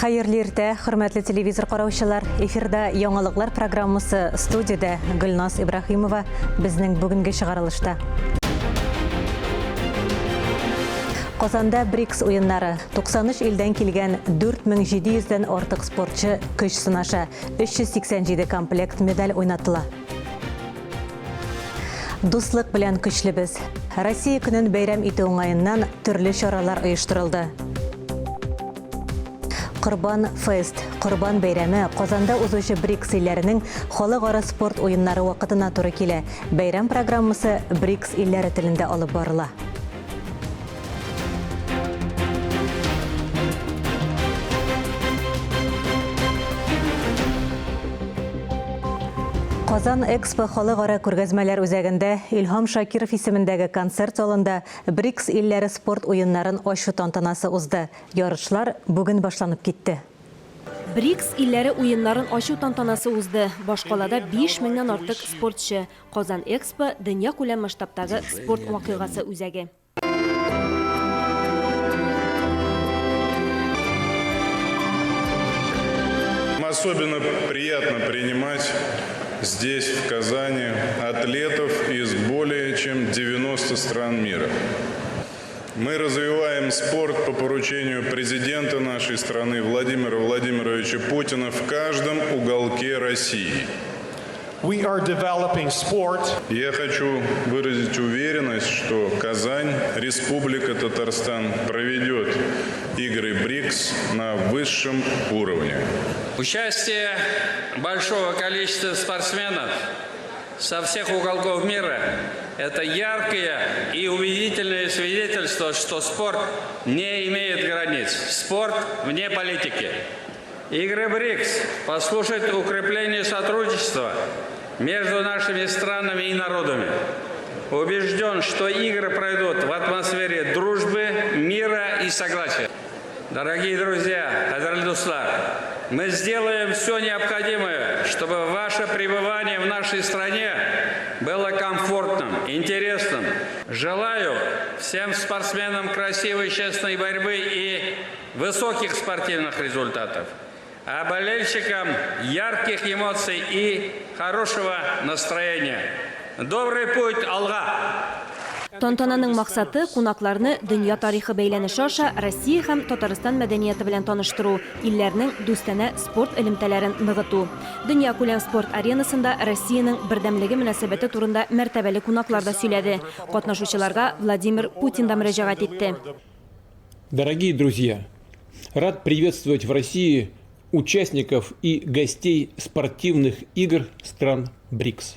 Hayırlı irte, hürmetli televizor qarawçılar. Efirde Яңалыклар программасы студияда Гүлназ Ибрахимова безнең бүгенге чыгарылышта. Казанда БРИКС уеннары 93 илдән килгән 4700дән артык спортчы көч сынаша, 387 комплект медаль уйнатыла. Дуслык белән көчлебез. Россия көнен бәйрәм итү уңаеннан төрле чаралар оештырылды. Корбан Фест, Корбан бәйрәме Казанда узучы БРИКС илләренең халыкара спорт уеннары вакытына туры килә. Бәйрәм программасы БРИКС илләре телендә алып барыла. Казан Экспо халыкара күргәзмәләр үзәгендә Илһам Шакиров исемендәге концерт залында БРИКС илләре спорт уеннарын ачу тантанасы узды. Ярышлар бүген башланып китте. БРИКС илләре уеннарын ачу тантанасы узды. Башкалада 5000дән артык спортчы. Казан Экспо дөнья күләм масштабтагы спорт вакыйгасы үзәге. Особенно приятно принимать здесь, в Казани, атлетов из более чем 90 стран мира. Мы развиваем спорт по поручению президента нашей страны Владимира Владимировича Путина в каждом уголке России. We are developing sport. Я хочу выразить уверенность, что Казань, Республика Татарстан проведет игры БРИКС на высшем уровне. Участие большого количества спортсменов со всех уголков мира – это яркое и убедительное свидетельство, что спорт не имеет границ. Спорт вне политики. Игры БРИКС послужат укреплению сотрудничества между нашими странами и народами. Убежден, что игры пройдут в атмосфере дружбы, мира и согласия. Дорогие друзья, мы сделаем все необходимое, чтобы ваше пребывание в нашей стране было комфортным, интересным. Желаю всем спортсменам красивой, честной борьбы и высоких спортивных результатов. А болельщикам ярких эмоций и хорошего настроения. Добрый путь, алга! Тантананың максаты кунакларны дөнья тарихы бәйләнеше аша Россия һәм Татарстан мәдәнияте белән таныштыру, илләрнең дустанә спорт элемтәләрен ныгыту. Дөнья күләм спорт аренасында Россиянең бердәмлеге мөнәсәбәте турында мәртәбәле кунаклар да сөйләде. Катнашучыларга Владимир Путин да мөрәҗәгать итте. Дорогие друзья, рад приветствовать в России участников и гостей спортивных игр стран БРИКС.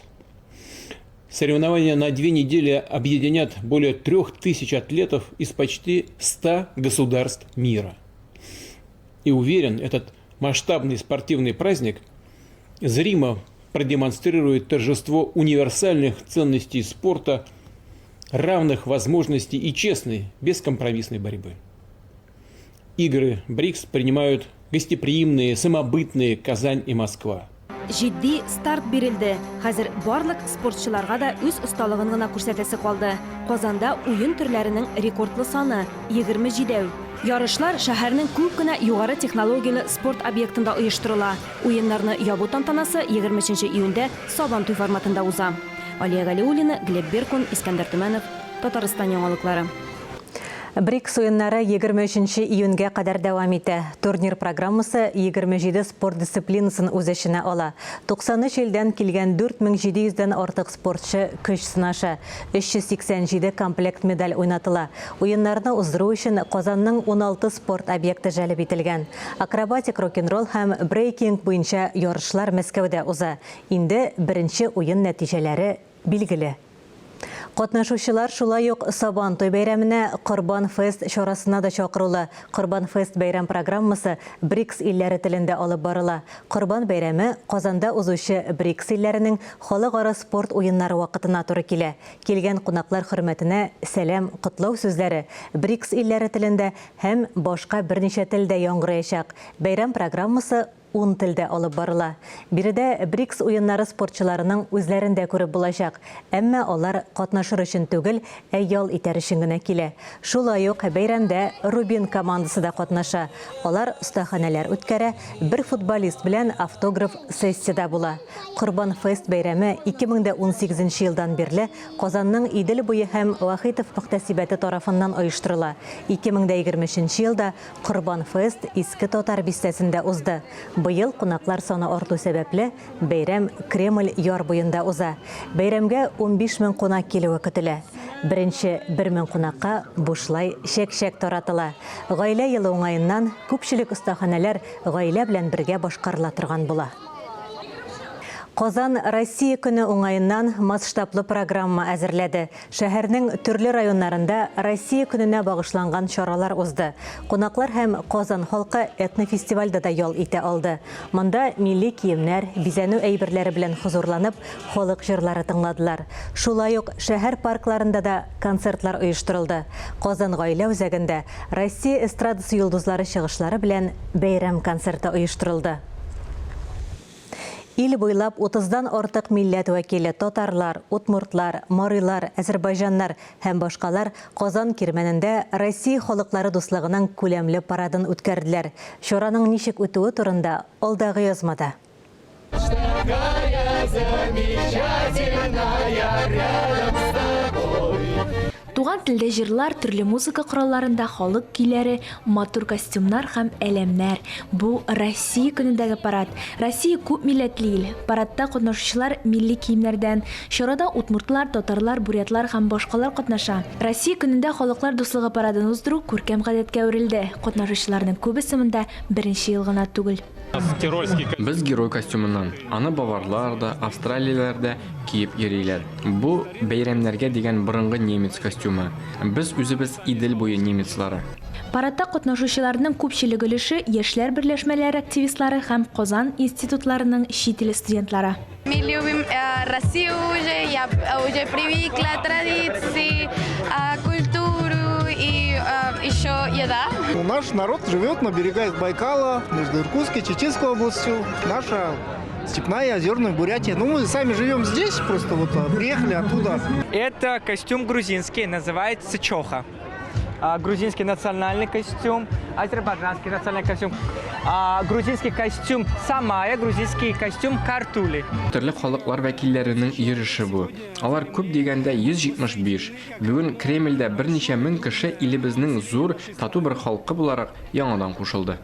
Соревнования на 2 недели объединят более 3000 атлетов из почти 100 государств мира. И уверен, этот масштабный спортивный праздник зримо продемонстрирует торжество универсальных ценностей спорта, равных возможностей и честной, бескомпромиссной борьбы. Игры БРИКС принимают гостеприимные, самобытные Казань и Москва. Җитди старт бирелде. Хәзер барлык спортчыларга да үз осталыгын гына күрсәтәсе калды. Казанда уен төрләренең рекордлы саны 27. Ярышлар шәһәрнең күп кенә югары технологиялы спорт объектында оештырыла. Уеннарны ябу тантанасы 23 июньдә Сабантуй форматында уза. Алия Галиуллина, Глеб Беркун, Искәндәр Төмәнов, Татарстан яңалыклары. БРИКС уеннары 23 июньгә кадәр дәвам итә. Турнир программасы 27 спорт дисциплинасын үз эченә ала. 93 илдән килгән 4700дән артык спортчы көч сынаша, 387 комплект медаль уйнатыла. Уеннарны уздыру өчен Казанның 16 спорт объекты җәлеп ителгән. Акробатик, рок-н-ролл һәм брейкинг буенча ярышлар Мәскәүдә уза. Инде беренче уен нәтиҗәләре билгеле. Катнашучылар шулай ук Сабантуй бәйрәменә Корбан Фест чарасына да чакырыла. Корбан Фест бәйрәм программасы БРИКС илләре телендә алып барыла. Корбан бәйрәме Казанда узучы БРИКС илләренең халыкара спорт уеннары вакытына туры килә. Килгән кунаклар хөрмәтенә сәлам, котлау сүзләре БРИКС илләре телендә һәм башка берничә телдә яңгыраячак. Бәйрәм программасы 10 тілде алып барыла. Биредә БРИКС уеннары спортчыларының үзләрендә күреп булачак. Әмма алар катнашыр өчен түгел, ял итәр өчен генә килә. Шулай ук бәйрәмдә Рубин командасы да катнаша. Алар остаханәләр үткәрә, бер футболист белән автограф сессияда була. Корбан фест бәйрәме 2018 елдан бирле Казанның Идел буе һәм Вахитов мөхтәсибәте тарафыннан оештырыла. 2023 елда Корбан фест Иске Татар бистәсендә узды. Быел кунаклар саны арту сәбәпле бәйрәм Кремль яр буенда уза. Бәйрәмгә 15 мең кунак килүе көтелә. Беренче 1 мең кунакка бушлай шәк-шәк таратыла. Гаилә елы уңаеннан күпчелек остаханәләр гаилә белән бергә башкарыла торган була. Казан Россия көне уңайыннан масштаблы программа әзерләде. Шәһәрнең төрле районнарында Россия көненә багышланган чаралар узды. Кунаклар һәм Казан халкы этнофестивальдә да ял итә алды. Монда милли киемнәр, бизәнү әйберләре белән хозурланып, халык җырлары тыңладылар. Шулай ук шәһәр паркларында да концертлар оештырылды. Казан гаилә үзәгендә Россия эстрадасы йолдызлары чыгышлары белән бәйрәм концерты оештырылды. Ил буйлап 30-дан артык милләт вәкиле татарлар, утмуртлар, марыйлар, әзербайҗаннар һәм башкалар Казан кирмәнендә Россия халыклары дуслыгының күләмле парадын үткәрделәр. Чараның ничек үтүе турында алдагы язмада. Туган телдә җырлар, төрле музыка коралларында халык көйләре, матур костюмнар һәм әләмнәр. Бу Россия көнендәге парад. Россия күп милләтле ил. Парадта катнашучылар милли киемнәрдән, чарада утмуртлар, татарлар, бурятлар һәм башкалар катнаша. Россия көнендә халыклар дуслыгы парадын уздыру күркәм гадәткә әверелде. Катнашучыларның күбесе монда беренче ел гына түгел. Без герой костюмыннан, аны баварлар да, австралиялар да киеп йөриләр. Бу бәйрәмнәргә дигән борынгы немец костюмы. Без үзебез Идел буе немецлары. Парадта катнашучыларның күпчелеге өлеше яшьләр берләшмәләре активистлары һәм Казан институтларының чит ил студентлары. Мы любим Россию уже привыкли к традиции, культуру и еще еда. Наш народ живет на берегах Байкала, между Иркутской и Чеченской областью. Наша степная, озерная Бурятия. Ну, мы сами живем здесь, просто вот приехали оттуда. Это костюм грузинский, называется чоха. Грузинский национальный костюм, азербайджанский национальный костюм, грузинский костюм самая, грузинский костюм картули. Төрле халыклар вәкилләренең йөреше бу. Алар күп дигәндә 175. Бүген Кремльдә берничә мең кеше илебезнең зур, тату бер халкы буларак яңадан кушылды.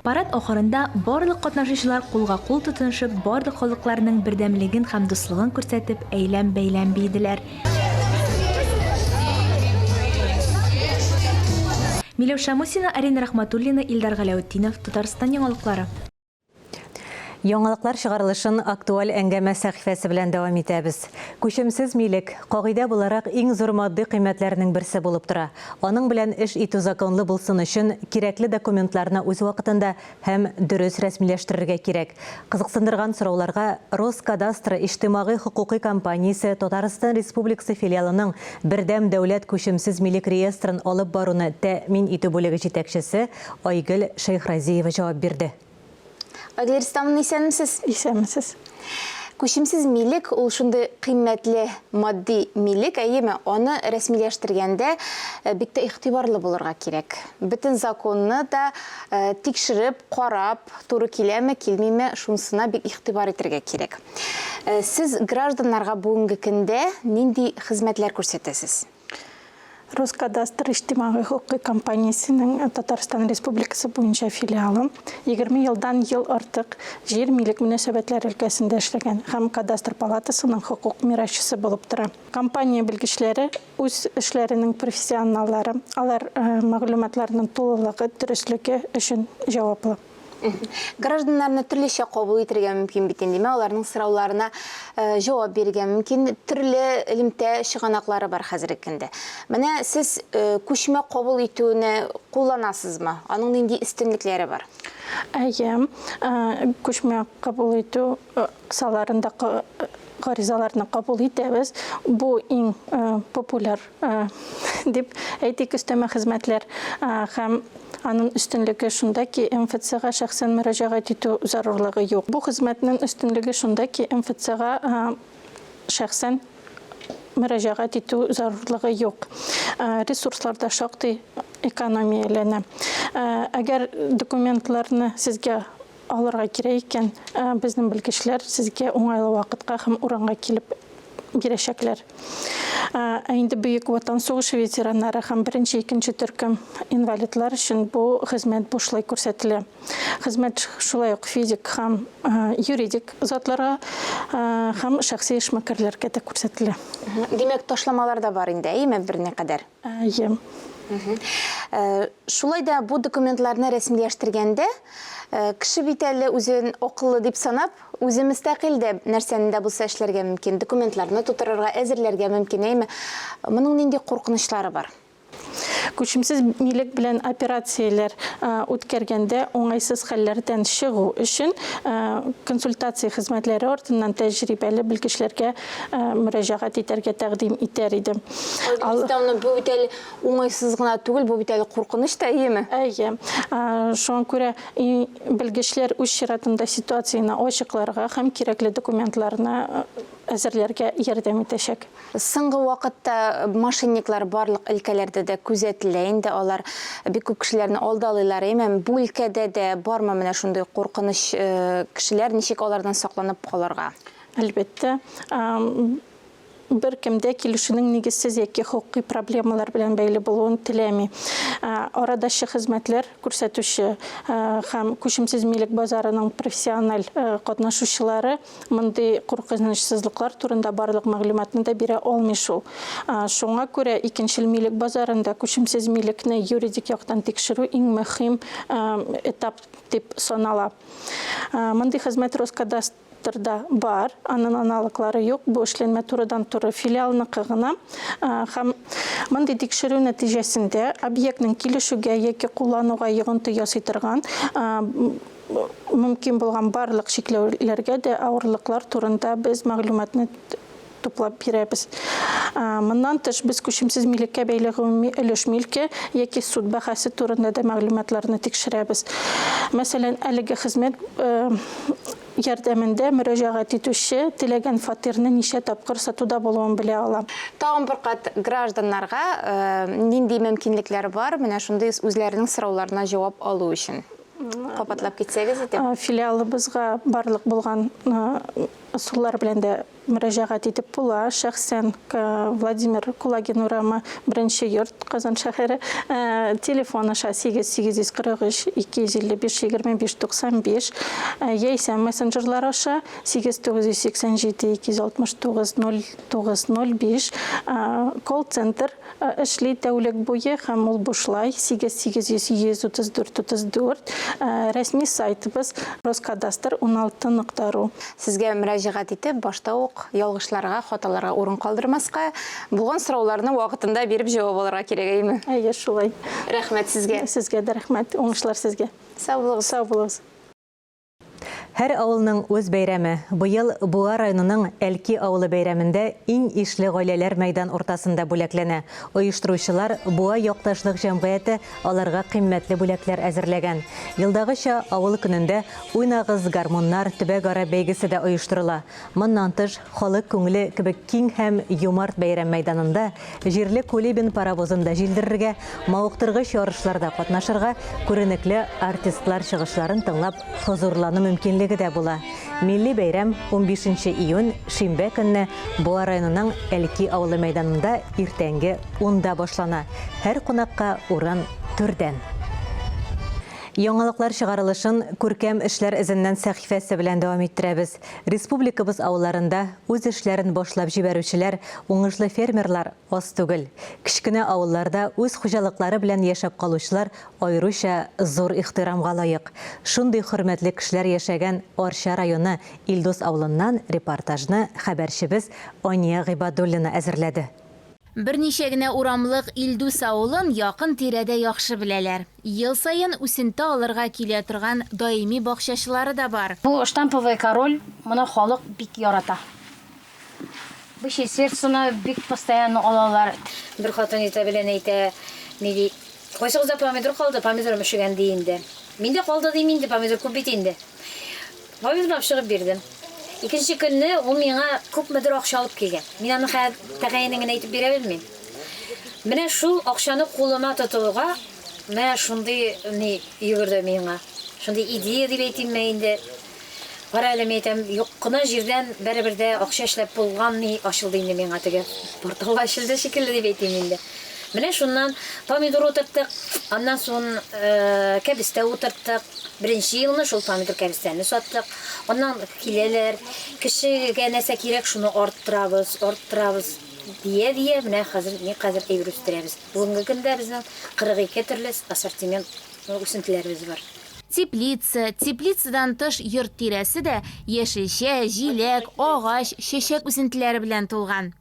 Парад ахырында барлык катнашучылар кулга-кул тотынышып, барлык халыкларның бердәмлеген һәм дуслыгын күрсәтеп, әйләм-бәйләм бийделәр. Миләүшә Мусина, Арина Рахматуллина, Илдар Галәүтдинов, Татарстан яңалыклары. Яңалыклар чыгарылышын актуаль әңгәмә сәхифәсе белән дәвам итәбез. Күчемсез милек кагыйдә буларак иң зур матди кыйммәтләрнең берсе булып тора. Аның белән эш итү законлы булсын өчен кирәкле документларны үз вакытында һәм дөрес рәсмиләштерергә кирәк. Кызыксындырган сорауларга Роскадастр иҗтимагый хукукый компаниясе Татарстан Республикасы филиалының бердәм дәүләт күчемсез милек реестрын алып баруны тәэмин итү бүлеге җитәкчесе Айгөл Шәйхразиева җавап бирде. Айгөл Рустамовна, исәнмесез? Исәнмесез. Күчемсез милек ул шундый кыйммәтле матди милек, әйеме, аны рәсмиләштергәндә бик тә игътибарлы булырга кирәк. Бөтен законны да тикшереп, карап, туры киләме, килмиме, шунысына бик игътибар итәргә кирәк. Сез гражданнарга бүгенге көндә нинди хезмәтләр күрсәтәсез? Роскадастр иҗтимагый хукукый компаниясенең Татарстан Республикасы буенча филиалы 20 елдан ел артык җир милек мөнәсәбәтләре өлкәсендә эшләгән һәм кадастр палатасының хукук мирасчысы булып тора. Компания белгечләре үз эшләренең профессионаллары, алар мәгълүматларның тулылыгы, дөреслеке өчен җаваплы. Гражданнарны төрлечә кабул итәргә мөмкин бит инде. Аларның сорауларына җавап бирергә мөмкин. Төрле элемтә чыганаклары бар хәзерге көндә. Менә сез күчмә кабул итүне кулланасызмы? Аның нинди өстенлекләре бар? Әйе, күчмә кабул итү саларында гаризаларны кабул итәбез. Бу иң популяр дип әйтик өстәмә хезмәтләр һәм аның өстенлеге шунда ки МФЦ-га шәхсән мөрәҗәгать итү зарурлыгы юк. Бу хезмәтнең өстенлеге шунда ки МФЦ-га шәхсән мөрәҗәгать итү зарурлыгы юк. Ресурсларда шактый экономияләнә. Әгәр документларны сезгә алырга кирәк икән, безнең белгечләр сезгә уңайлы вакытка һәм урынга килеп бирәчәкләр. Инде Бөек Ватан сугышы ветераннары һәм 1-2 төркем инвалидлар өчен бу хезмәт бушлай күрсәтелә. Хезмәт шулай ук физик һәм юридик затларга һәм шәхси эшмәкәрләргә дә күрсәтелә. Димәк, ташламалар да бар инде, әйме берне кадәр? Шулай да бу документларны рәсмиләштергәндә кеше бит әле үзен акыллы дип санап, үзе мөстәкыйль дә нәрсәне дә булса эшләргә мөмкин, документларны тутырырга, әзерләргә мөмкин, әйме? Моның нинди куркынычлары бар? Күчемсез милек белән операцияләр үткәргәндә уңайсыз хәлләрдән чыгу өчен консультация хезмәтләре артыннан тәҗрибәле белгечләргә мөрәҗәгать итәргә тәкъдим итәр идем. Бу бит әле уңайсыз гына түгел, бу бит әле куркыныч та, әйме? Әйе. Шуңа күрә белгечләр үз чиратында ситуацияны ачыкларга һәм кирәкле документларны әзерләргә ярдәм итәчәк. Соңгы вакытта мошенниклар барлык өлкәләрдә дә күзәтелә. Инде алар бик күп кешеләрне алдалыйлар. Бу өлкәдә дә бармы менә шундый куркыныч кешеләр, ничек алардан сакланып калырга? Әлбәттә, бер кемдә килешүнең нигезсез яки хукукый проблемалар белән бәйле булуын теләми. Арадашы хезмәтләр күрсәтүче һәм күчемсез милек базарының профессиональ катнашучылары мондый куркынычсызлыклар турында барлык мәгълүматны да бирә алмый шул. Шуңа күрә икенчел милек базарында күчемсез милекне юридик яктан тикшерү иң мөһим этап дип санала. Мондый хезмәт Роскадастрда бар, аның аналоглары юк. Бу эшләнмә турыдан-туры филиалныкы гына. Һәм мондый тикшерү нәтиҗәсендә объектның килешүгә яки куллануга йогынты ясый торган мөмкин булган барлык шикләүләргә дә авырлыклар турында без мәгълүматны туплап бирәбез. Моннан тыш без күчемсез милеккә бәйле гомуми өлеш милке яки суд бәхәсе турында да мәгълүматларны тикшерәбез. Мәсәлән, әлеге хезмәт ярдәмендә мөрәҗәгать итүче теләгән фатирны ничә тапкыр сатуда булуын белә ала. Тагын бер кат гражданнарга нинди мөмкинлекләр бар менә шундый үзләренең сорауларына җавап алу өчен? Капатлап китсәгез иде. Филиалыбызга барлык булган ысуллар белән дә мөрәҗәгать итеп була. Шәхсән Владимир Кулагин урамы 1-нче йорт, Казан шәһәре. Телефон аша 8-243-255-25-95. Яисә мессенджерлар аша 8-987-269-0905. Колл-центр эшли тәүлек буе һәм ул бушлай 8-800-134-34. Рәсми сайтыбыз Роскадастр16.ру. Сезгә мөрәҗәгать итеп, башта ук ялгышларга, хаталарга урын калдырмаска, булган сорауларны вакытында биреп җавап алырга кирәк, әйме? Әйе, шулай. Рәхмәт сезгә. Сезгә дә рәхмәт. Уңышлар сезгә. Сау булыгыз. Сау булыгыз. Һәр авылның үз бәйрәме. Быел Буа районының Әлки авылы бәйрәмендә иң ишле гаиләләр мәйдан уртасында бүләкләнә. Оештыручылар Буа якташлык җәмгыяте аларга кыйммәтле бүләкләр әзерләгән. Елдагыча авыл көнендә уйнагыз гармуннар төбәк-ара бәйгесе дә оештырыла. Моннан тыш, халык күңеле кебек киң һәм юмарт бәйрәм мәйданында җирле Кулибин паровозында җилдерергә, мавыктыргыч ярышларда катнашырга, күренекле артистлар чыгышларын тыңлап хозурлану мөмкинлеге дә була. Милли бәйрәм 15 июнь шимбә көнне Буа районының Әлки авылы мәйданында иртәнге 10-да башлана. Һәр кунакка урын түрдән. Яңалыклар чыгарылышын күркәм эшләр эзеннән сәхифәсе белән дәвам иттерәбез. Республикабыз авылларында үз эшләрен башлап җибәрүчеләр, уңышлы фермерлар аз түгел. Кичкенә авылларда үз хуҗалыклары белән яшәп калучылар аеруча зур ихтирамга лаек. Шундый хөрмәтле кешеләр яшәгән Арча районы Илдус авылыннан репортажны хәбәрчебез Ания Гыйбадуллина әзерләде. Берничә генә урамлык Илдус авылын якын тирәдә яхшы беләләр. Ел сайын үсенте алырга килә торган даими бакчачылары да бар. Бу штамповый король, моны халык бик ярата. Бу сердцена бик постоянно алалар. Бер хатын әйтә белән әйтә, ни ди? Кайсыгызда помидор калды, помидор мөшегән ди инде. Миндә калды ди инде, помидор күп бит инде. Помидор чыгып бирдем. Икенче көнне ул миңа күпмедер акча алып килгән. Мин аны тәгаенен әйтеп бирә белмим. Менә шул акчаны кулыма тотуга, менә шундый ни йөгерде миңа. Шундый идея дип әйтим инде. Кара әле әйтәм, юк кына җирдән бер-бер дә акча эшләп булган ни ачылды инде миңа теге. Портал ачылды шикелле дип әйтим инде. Менә шуннан помидор утырттык, аннан соң кәбестә утырттык. Беренче елны шул помидор кәбестәне саттык. Аннан киләләр, кешегә нәрсә кирәк, шуны арттырабыз дия менә хәзер әйбер үстерәбез. Бүгенге көндә безнең 42 төрле ассортимент үсентеләребез бар. Теплицадан тыш йорт тирәсе дә яшелчә, җиләк, агач, чәчәк үсентеләре белән тулган.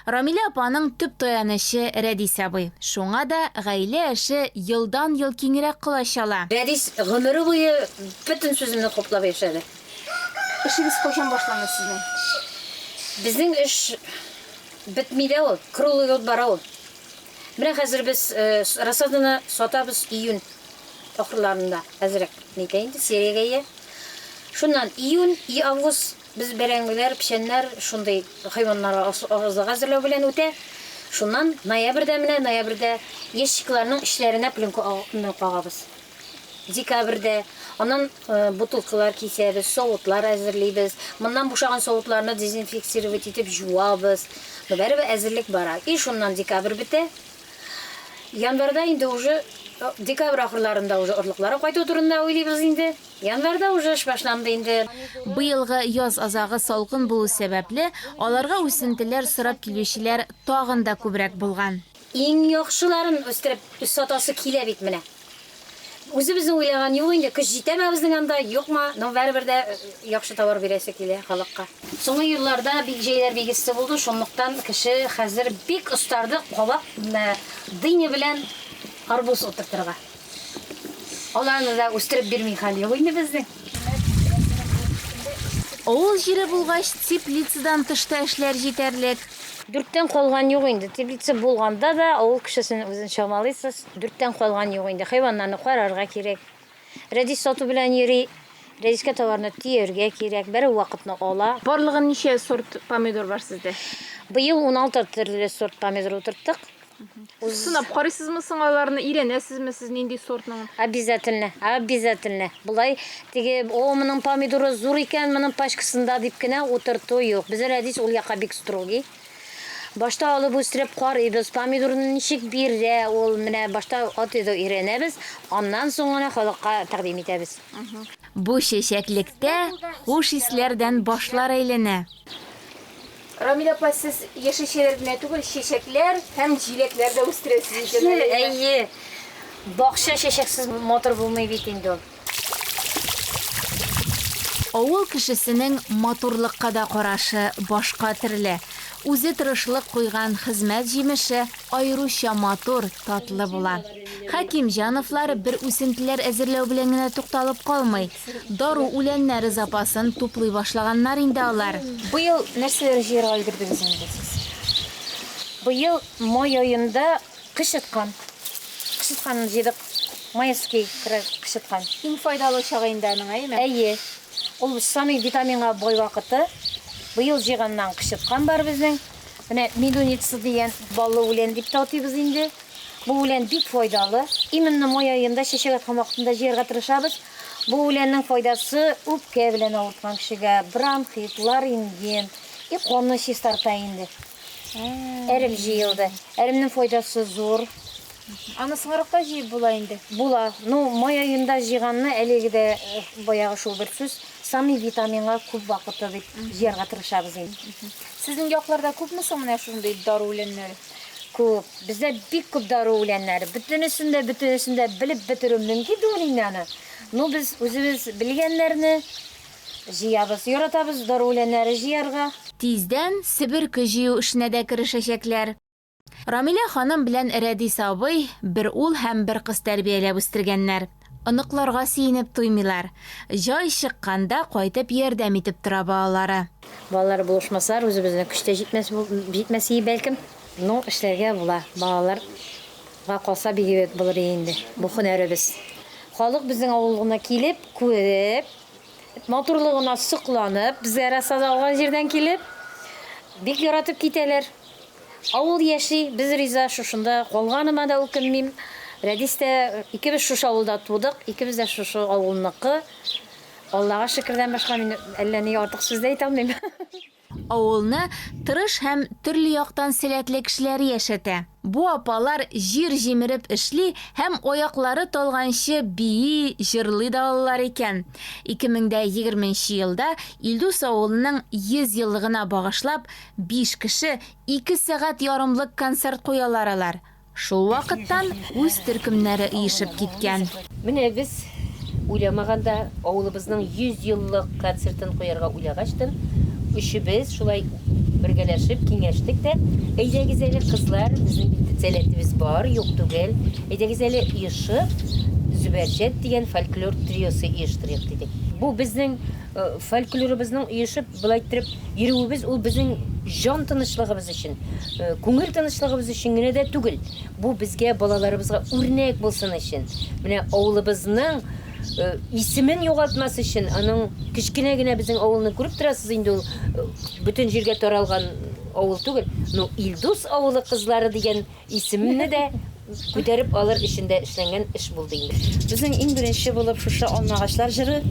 Рамилә апаның төп таянышы Рәдис абый. Шуңа да гаилә эше елдан-ел киңрәк кылачала. Рәдис гомере буе бөтен сүземне коплап яшәде. Эшегез кайчан башланды сезнең? Безнең эш бетми дә ул, круглый год бара ул. Менә хәзер без рассаданы сатабыз июнь ахырларында. Әзрәк нидә инде сериягә. Шуннан июнь, август biz бәрәңгеләр, пешәннәр, шундый хайваннарга азык әзерләү белән үтә. Шуннан ноябрьдә ящикларның эшләренә пленка кагабыз. Декабрьдә аннан бутылкалар кисәбез, соутлар әзерлибез. Моннан бушаган соутларны дезинфекцировать итеп жуабыз. Бәрабер әзерлек бара. И шуннан декабрь бетә. Январьда инде уже декабрь ахырларында уже орлыклары кайту турында уйлыйбыз инде. Январьда уже эш башланды инде. Быелгы яз азагы салкын булу сәбәпле, аларга үсентеләр сорап килүчеләр тагын да күбрәк булган. Иң яхшыларын үстереп сатасы килә бит менә. Үзебезнең уйлаган юк инде, кыш җитәме безнең анда, юкмы? Но бәрбер дә яхшы товар бирәсе килә халыкка. Соңгы елларда бик җәйләр бигесе булды, шунлыктан кеше хәзер бик остарды кабак дыня белән арбуз утыртырга. Аларны да үстереп бирми хәл юк инде безнең. Авыл җире булгач, теплицадан тышта эшләр җитәрлек. 4тән калган юк инде. Теплица булганда да авыл кешесен үзен чамалыйсыз. 4тән калган юк инде. Хайваннарны карарга кирәк. Рәдис сату белән йөри. Рәдискә товарны тияргә кирәк. Бер вакытны ала. Барлыгы ничә сорт помидор бар сездә? Быел 16 төрле сорт помидор утырттык. Сынап карыйсызмы аларны, өйрәнәсезме сез нинди сортның? Обязательно. Булай теге моның помидоры зур икән, моның пачкасында дип кенә утырту юк. Без Рәдис ул якка бик строгий. Башта алып үстереп карыйбыз, помидорны ничек бирә, ул менә башта атыды өйрәнәбез, аннан соң гына халыкка тәкъдим итәбез. Бу чәчәклектә хуш исләрдән башлар әйләнә. Рамилә апа, сез яшелчәләр генә түгел, чәчәкләр һәм җиләкләр дә үстерәсез икән. Әйе. Бакча чәчәксез мотор булмый бит инде ул. Авыл кешесенең матурлыкка да карашы башка төрле. Үзе тырышлык куйган хезмәт җимеше аеруча матур, татлы була. Хакимҗановлар бер үсентеләр әзерләү белән генә тукталып калмый. Дару үләннәре запасын туплый башлаганнар инде алар. Быел нәрсәләр җыярга өлгердегез инде сез? Быел май аенда кышыткан җыйдык. Майский кышыткан. Иң файдалы чагы инде аның, әйме? Әйе. Ул самый витаминга бай вакыты. Быел җыйганнан кышыткан бар безнең. Менә медуница дигән баллы үлән дип татыйбыз инде. Бу үлән бик файдалы. Именно май аенда чәчәк аткан вакытында җыярга тырышабыз. Бу үләннең файдасы үпкә белән авырткан кешегә бронхит, ларинген, канны чистарта инде. Әрем җыелды. Әремнең файдасы зур. Аны сыңарыкта җыеп була инде. Була. Ну, май аенда җыйганны әлеге дә баягы шул бер сүз. Самый витаминга күп вакыты дип җыярга тырышабыз инде. Сезнең якларда күпме соң менә шундый дару үләннәре? Күп. Бездә бик күп дару үләннәре. Бөтенесендә белеп бетерү мөмкин түгел инде аны. Ну, без үзебез белгәннәрне җыябыз, яратабыз дару үләннәре җыярга. Тиздән Себер җыю эшенә дә керешәчәкләр. Рамилә ханым белән Рәдис абый бер ул һәм бер кыз тәрбияләп үстергәннәр. Оныкларга сөйнеп туймыйлар. Жай чыкканда кайтып ярдәм итеп тора балалары. Балалар булышмасалар, үзебезнең көчтә җитмәсе бәлкем. Но эшләргә була. Балаларга калса бигрәк булыр инде. Бу һөнәребез. Халык безнең авылына килеп, күреп, матурлыгына сокланып, безгә расада алган җирдән килеп, бик яратып китәләр. Авыл яши, без риза шушында калганыма да үкенмим. Рәдистә икебез шушы авылда тудык, икебез дә шушы авылныкы. Аллага шөкердән башка мин әллә ни артык сүз дә әйтә алмыйм. Авылны тырыш һәм төрле яктан сәләтле кешеләр яшәтә. Бу апалар җир җимереп эшли һәм аяклары талганчы бии, җырлый да алалар икән. 2020 елда Илдус авылының 100 еллыгына багышлап 5 кеше 2 сәгать ярымлык концерт куялар алар. Шул вакыттан үз төркемнәре оешып киткән. Менә без уйламаганда авылыбызның 100 еллык концертын куярга уйлагачтын. Үшебез шулай бергәләшеп киңәштек тә, әйдәгез әле кызлар, безнең сәләтебез бар, юк түгел. Әйдәгез әле оешып, Зөбәрҗәт дигән фольклор триосы оештырыйк дидек. Бу безнең фольклорыбызның оешып, булай итеп йөрүебез, ул безнең җан тынычлыгыбыз өчен, күңел тынычлыгыбыз өчен генә дә түгел. Бу безгә, балаларыбызга үрнәк булсын өчен. Менә авылыбызның исемен югалтмас өчен, аның кичкенә генә безнең авылны күреп торасыз инде, ул бөтен җиргә таралган авыл түгел. Но Илдус авылы кызлары дигән исемне дә күтәреп алыр өчен дә эшләнгән эш булды инде. Безнең иң беренче булып шушы алмагачлар җыры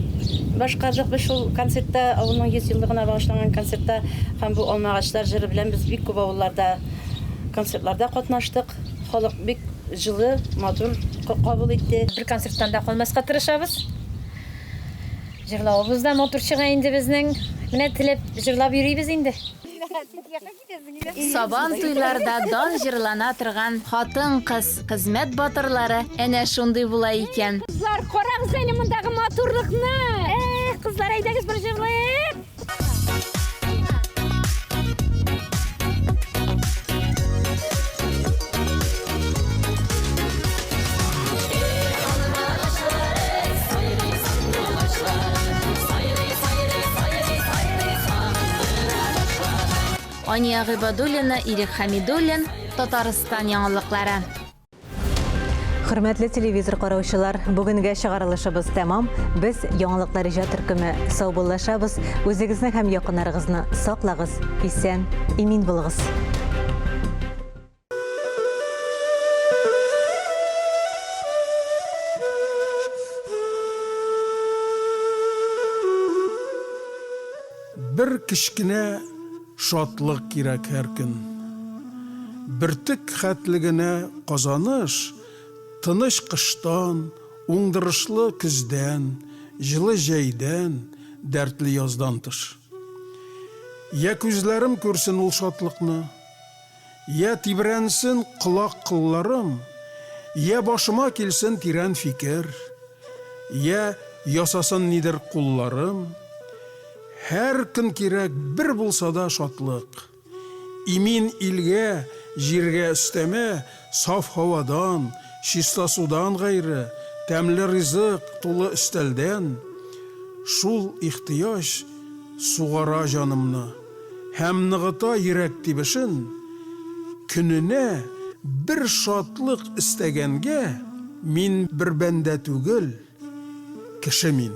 башкардык без шул концертта, авылның 100 еллыгына багышланган концертта, һәм бу алмагачлар җыры белән без бик күп авылларда концертларда катнаштык. Халык бик җылы, матур кабул итте. Бер концерттан да калмаска тырышабыз. Җырлавыбыз да матур чыга инде безнең. Менә теләп җырлап йөрибез инде. Сабан туйларда дан җырлана торган хатын-кыз хезмәт батырлары әнә шундый була икән. Кызлар, карагыз әле мондагы матурлыкны. Кызлар, әйдәгез бер җырлыйк. Ания Гыйбадуллина, Ирек Хамидуллин, Татарстан яңалыклары. Хөрмәтле телевизор караучылар, бүгенгә чыгарылышыбыз тәмам. Без яңалыклар иҗат төркеме саубуллашабыз. Үзегезне һәм якыннарыгызны саклагыз, исән, имин булыгыз. Бер кичкенә шатлык кирәк һәр көн. Бертик хәтлегенә казаныш, тыныч кыштан, уңдырышлы көздән, җылы җәйдән, дәртле яздан тыш. Я күзләрем күрсен ул шатлыкны, я тибрәнсен колак кылларым, я башыма килсен тирән фикер, я ясасын нидер кулларым. Һәр көн кирәк бер булса да шатлык. Имин илгә, җиргә өстәмә, саф һавадан, чиста судан гайры, тәмле ризык тулы өстәлдән. Шул ихтияҗ сугара җанымны, һәм ныгыта йөрәк тибешен. Көненә бер шатлык истәгәнгә, мин бер бәндә түгел, кеше мин.